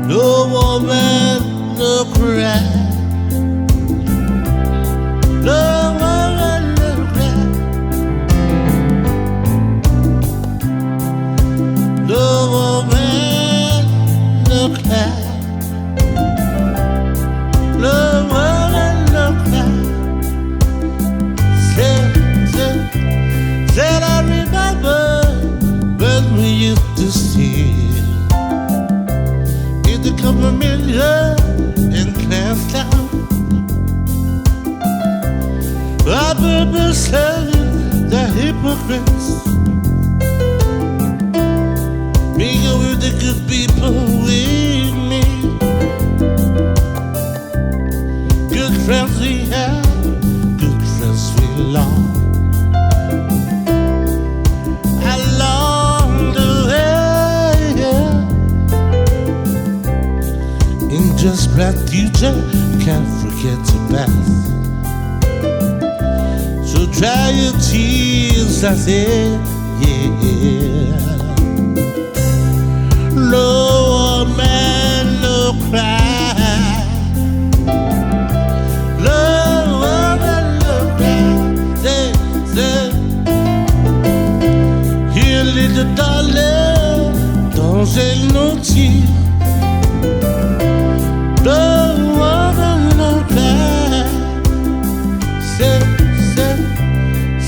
No woman, no cry. No woman, no cry. No woman, no cry. No woman, no cry. Said I remember when we used to see to come a million in class town. I remember saying the hypocrites being with the good people with me. Good friends we have, good friends we lost. Along the way, in just black future, can't forget to pass. So dry your tears, I said, yeah. No man, no cry. No woman, no cry. Say, here, little darling, don't shed no tears. No woman, no cry.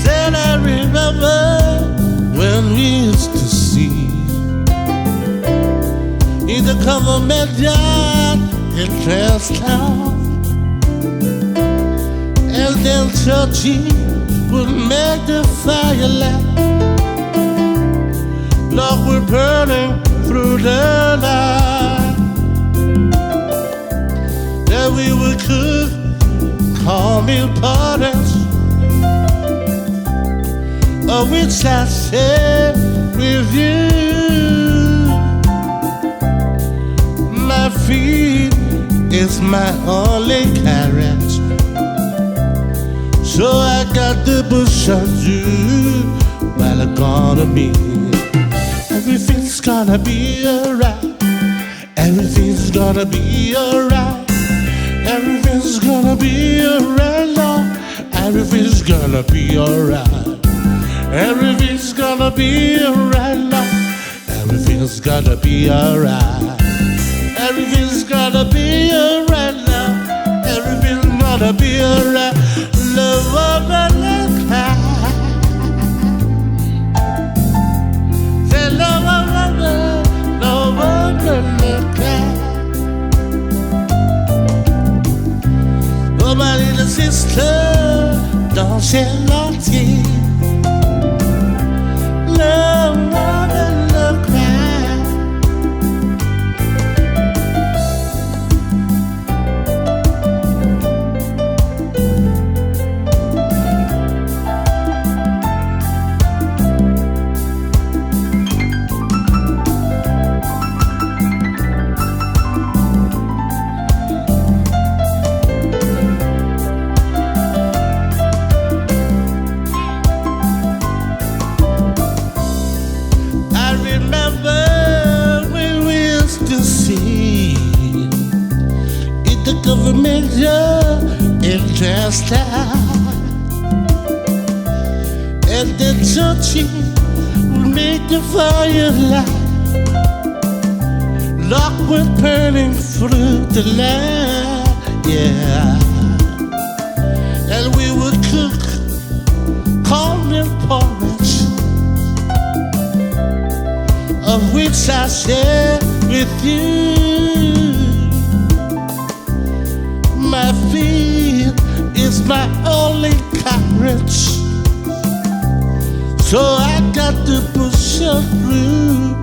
Said I remember when we used to see in the government yard in Crosstown, and then Churchy would make the fire light. Lord, we're burning through the night. That we would cook cornmeal porridge, of which I share with you. My feet is my only carriage, so I got the bush on you while I'm gonna be. Everything's gonna be alright. Everything's gonna be alright. Everything's gonna be alright, Lord. Everything's gonna be alright. Everything's gonna be alright, Lord. Everything's gonna be alright. Everything's gonna be alright, Lord. Everything's gonna be alright. Love woman, no cry. Say love woman, no woman, no cry. Oh, my little sister, don't shed no tears. No woman, no cry. Government in Crosstown, and the churchy will make the fire light. Lock was burning through the land, yeah. And we would cook cornmeal porridge, of which I share with you. My feet is my only carriage, so I got to push just through,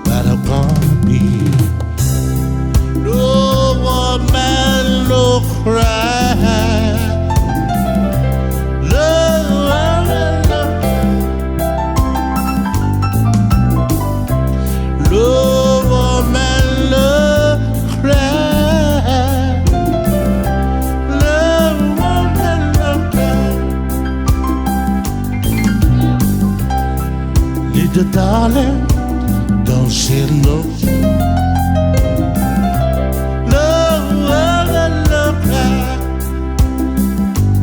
but I'm gonna be. No more man, no cry. Love, man, love, cry. Love, man, love, cry. Little darling, don't say no. Love, man, love, cry.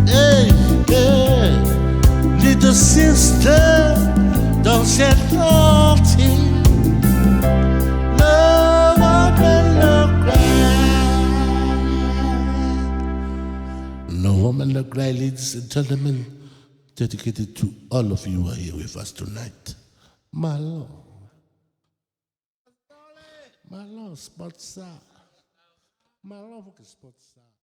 Hey, hey. Little sister, don't say nothing. No woman no cry, ladies and gentlemen, dedicated to all of you who are here with us tonight. My love, sponsor, my love, sponsor.